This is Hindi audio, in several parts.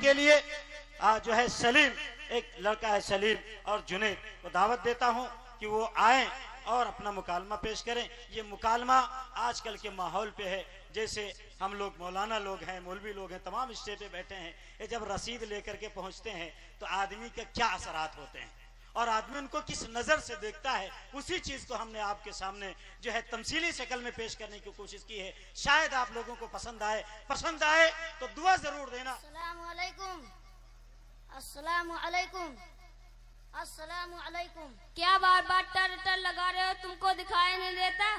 के लिए जो है सलीम, एक लड़का है सलीम और जुनैद, को दावत देता हूं कि वो आए और अपना मुकालमा पेश करें। ये मुकालमा आजकल के माहौल पे है, जैसे हम लोग मौलाना लोग हैं, मौलवी लोग हैं, तमाम स्टेज पे बैठे हैं, ये जब रसीद लेकर के पहुंचते हैं तो आदमी के क्या असरात होते हैं और आदमी उनको किस नजर से देखता है, उसी चीज को हमने आपके सामने जो है तमसीली शक्ल में पेश करने की कोशिश की है। शायद आप लोगों को पसंद आए तो दुआ जरूर देना। अस्सलामु अलैकुम, अस्सलामु अलैकुम, अस्सलामु अलैकुम। क्या बार बार टर लगा रहे हो, तुमको दिखाई नहीं देता?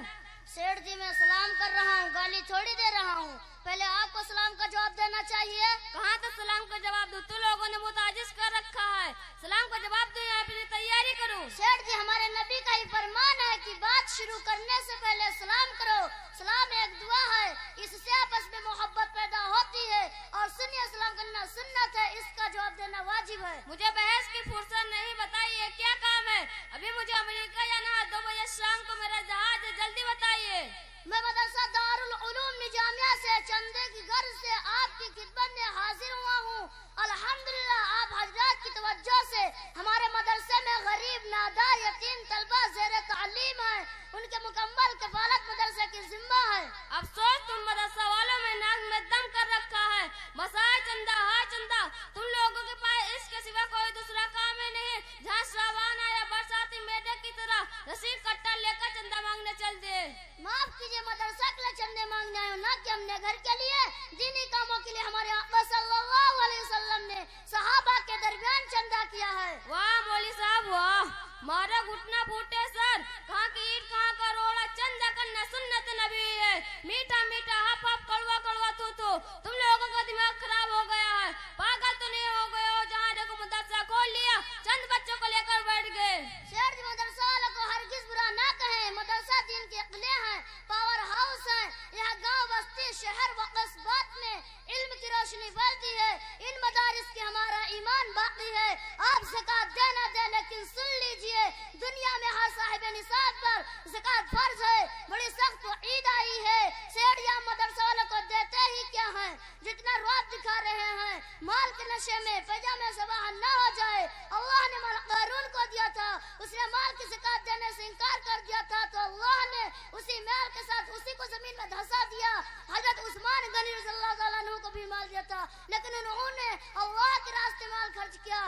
सेठ जी मैं सलाम कर रहा हूँ, गाली थोड़ी दे रहा हूँ। पहले आपको सलाम का जवाब देना चाहिए। कहाँ तो सलाम का जवाब दूं? तुम लोगों ने मुताजिज कर रखा है, सलाम का जवाब दूं या फिर तैयारी करूं? सेठ जी हमारे नबी का ही फरमान है कि बात शुरू करने से पहले सलाम करो। सलाम एक दुआ है, इससे आपस में मोहब्बत पैदा होती है और सुनिए सलाम करना सुन्नत है, इसका जवाब देना वाजिब है। मुझे बहस की फुर्सत नहीं, बताइए क्या काम है? अभी मुझे अमेरिका जाना है, 2 बजे शाम को मेरा जहाज है, जल्दी बताइए। मैं मदरसा दारुल उलूम निजामिया से चंदे की गर्ज से आपकी खिदमत में हाजिर हुआ हूँ। अल्हम्दुलिल्लाह आप हजरात की तवज्जो से हमारे मदरसे में गरीब नादार यतीम तलबा ज़ेरे तालीम है, उनके मुकम्मल कफालत मदरसे की जिम्मा है। अफसोस तुम मदरसा वालों में नाक में दम कर रखा है, मसाए चंदा हा चंदा। तुम लोगों के पास इसके सिवा कोई दूसरा काम ही नहीं। जहाँ श्रावण आया बरसाती मेढक की तरह रसीद कट्टा लेकर चंदा मांगने चल दे। माफ कीजिए, मदरसा के लिए चंदे मांगने आए हो, ना कि हमने घर के लिए दीनी कामों के लिए हमारे आका सल्लल्लाहु अलैहि वसल्लम ने सहाबा के दरमियान चंदा किया है। वाह मौली साहब वाह, मारा घुटना फूटे सर। कहाँ की ईट कहाँ का रोड़ा, चंदा करना सुन्नत नबी है। मीठा मीठा हप हप कड़वा कड़वा तू तुम लोगों का दिमाग खराब हो गया है, पागल तो नहीं हो गए हो? जहाँ देखो मदरसा खोल लिया, चंद बच्चों को लेकर बैठ गए। शेर जी मदरसा वालों को हरगिज बुरा ना कहें, मदरसा दिन के किले हैं, पावर हाउस है। यहाँ गांव बस्ती शहर व कस्बात में इल्म की रोशनी फैलती है। इन मदारिस के हमारा ईमान बाकी है। आप ज़कात देना दे, लेकिन सुन लीजिए दुनिया में हर साहिब निसाब पर ज़कात फर्ज है। बड़ी सख्त ईद आई है, शेर यहाँ मदरसा वालों को देते ही क्या है? जितना रौब दिखा रहे हैं, माल के नशे में पैजामे सवाह न हो जाए। अल्लाह ने माल कारून को दिया था, उसने माल की ज़कात देने से इनकार कर दिया था, तो अल्लाह ने उसी माल के साथ उसी को जमीन में धंसा दिया। हजरत उस्मान गनी रज़ियल्लाहु ताला अन्हु को भी माल दिया था, लेकिन उन्होंने अल्लाह के रास्ते माल खर्च किया।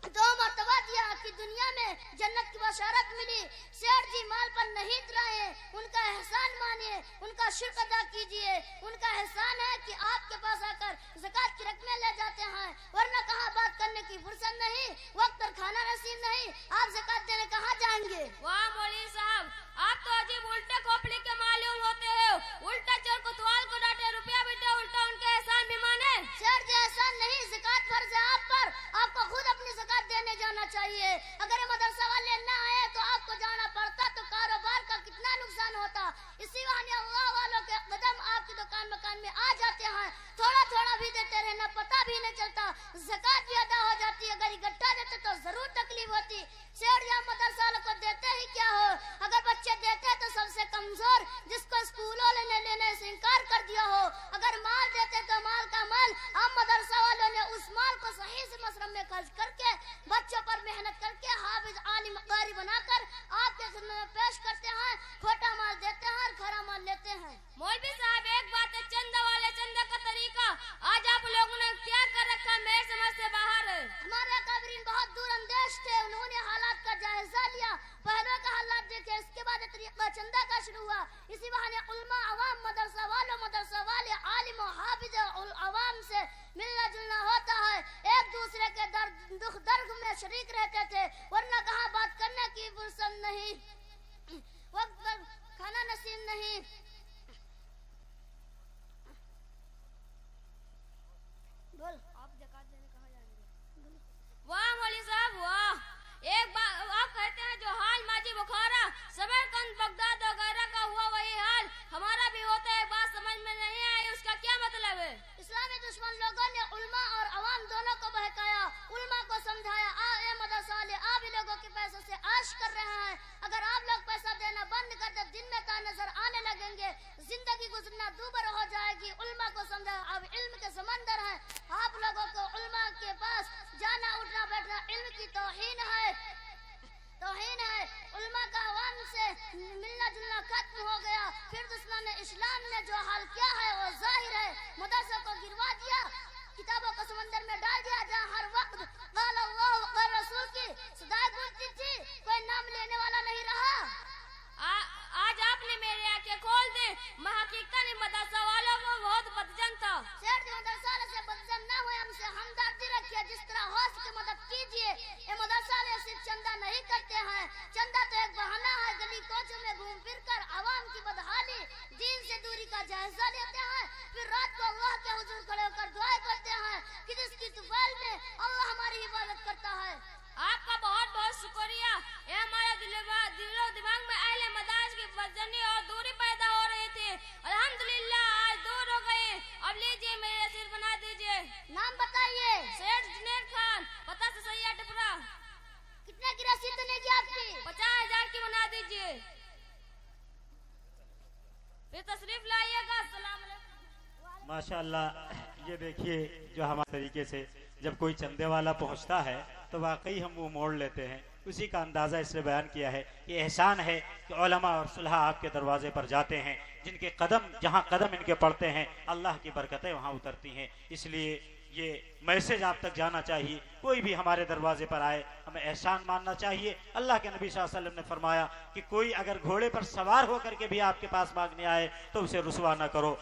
2 मरतबा दिया कि दुनिया में जन्नत की बशारत मिली। सेठ जी माल पर नहीं इतराए, उनका एहसान मानिए, उनका शुक्र अदा कीजिए। उनका एहसान है कि आपके पास आकर ज़कात की रकमें ले जाते हैं, वरना कहाँ बात करने की फुर्सत नहीं, वक्त पर खाना नसीब नहीं, आप ज़कात देने कहाँ जाएंगे? वाह मौलवी साहब, आप तो अजीब उल्टे खोपड़ी के मालूम होते हो। उल्टा चोर कोतवाल को डांटे, रुपया भी दे, उल्टा उनके एहसान भी माने। सेठ जी एहसान नहीं, ज़कात फर्ज है आप पर, आपको खुद अपनी ज़कात देने जाना चाहिए। अगर ये मदरसा वाले न आए तो आपको जाना पड़ता, तो कारोबार का कितना नुकसान होता। इसी बहाने अल्लाह वालों के कदम आपकी दुकान मकान में आ जाते हैं, थोड़ा थोड़ा भी देते रहना, पता भी नहीं चलता, ज़कात भी अदा हो जाती है। अगर इकट्ठा देते तो जरूर तकलीफ होती। सेठ यहाँ मदरसा वालों को देते ही क्या हो? अगर बच्चे देते तो सबसे कमजोर, जिसको स्कूलों ने लेने से इनकार कर दिया हो। अगर माल देते तो माल का माल, हम मदरसा वालों ने उस माल को सही से मसरफ में खर्च करके, बच्चों पर मेहनत करके हाफिज आलिम कारी बनाकर आपके खिदमत में पेश करते हैं। खोटा माल देते हैं और खरा माल लेते हैं। मौलवी साहब एक बात है, चंदा वाले चंदा का तरीका आज आप लोगों ने इख्तियार कर रखा, मेरे समझ से बाहर है। हमारे काबरीन बहुत दूर अंदेश थे, उन्होंने हालात का जायजा लिया, पहले का हालात देखे, इसके बाद तरीका चंदा का शुरू हुआ। इसी बहाने उलमा अवाम मदरसा वालों मदरसा वाले आलिम हाफिज अवाम से मिलना जुलना होता है, एक दूसरे के दुख दर्द में शरीक रहते थे, वरना कहाँ बात करने की फुर्सत नहीं, वक्त पर खाना नसीब नहीं। बोल आप ज़कात देने कहाँ जाएंगे? वाह मौलवी साहब वाह, एक बात आप कहते हैं जो हाल माजी बुखारा समरकंद बगदाद वगैरह का हुआ वही हाल हमारा भी होता है। बात समझ में नहीं आई, उसका क्या मतलब है? इस्लामी दुश्मन लोगों ने उल्मा और अवाम दोनों को बहकाया, उल्मा को समझाया, ए मदरसा वाले आप ही लोगों के पैसों से आश कर रहे हैं, अगर आप लोग पैसा देना बंद कर दे दिन में ता नजर आने लगेंगे, जिंदगी गुजरना दूबर हो जाएगी। उल्मा को समझा अब इल्म के समंदर है। आप लोगों को उल्मा के पास जाना उठना बैठना इल्म की तौहीन है, तौहीन है। उल्मा का अवाम से मिलना जुलना खत्म हो गया। फिर दुश्मन इस्लाम ने जो हाल किया है वो जाहिर है। मदरसों को गिरवा दिया, किताबों को समंदर में डाल दिया, जहाँ हर वक्त क़ाल अल्लाह क़ाल रसूल की सदाएं गूंजती थी, कोई नाम लेने वाला नहीं रहा। आज आपने मेरी आंखें खोल दी। मैं हकीकत में मदरसा वालों को बहुत बदजन था। सेठ मदरसा वाले से बदजन न हुए, हमसे हमदर्दी रखिए, जिस तरह हो सके मदद कीजिए। ये मदरसा वाले सिर्फ चंदा नहीं करते हैं, चंदा तो एक बहाना है। गली कोचों में घूम फिर कर आवाम की बदहाली, दीन से दूरी का जायजा लेते हैं, फिर रात को अल्लाह के हुजूर खड़े होकर दुआएं करते हैं कि जिसकी तुफैल में अल्लाह हमारी हिफाजत करता है। आपका बहुत बहुत शुक्रिया। ये हमारे दिलो दिमाग में अहले मदारिस की बदजनी और दूरी पैदा हो रही थी, अल्हम्दुलिल्लाह आज दूर हो गई। अब लीजिए मेरे सिर बना दीजिए। नाम बताइए। सेठ जुनैद खान, पता से सही टिपरा। कितने की रसीद बनेगी आपकी? 50,000 की बना दीजिए। फिर तशरीफ लाइएगा। अस्सलाम वालेकुम। माशाअल्लाह, ये देखिए जो हमारे तरीके से जब कोई चंदे वाला पहुंचता है तो वाकई हम वो मोड़ लेते हैं। उसी का अंदाज़ा इसलिए बयान किया है कि एहसान है कि उलमा और सुलहा आपके दरवाजे पर जाते हैं, जिनके कदम जहाँ कदम इनके पड़ते हैं अल्लाह की बरकतें वहाँ उतरती हैं। इसलिए ये मैसेज आप तक जाना चाहिए। कोई भी हमारे दरवाजे पर आए हमें एहसान मानना चाहिए। अल्लाह के नबी सल्लल्लाहु अलैहि वसल्लम ने फरमाया कि कोई अगर घोड़े पर सवार होकर के भी आपके पास मांगने आए तो उसे रुसवा न करो।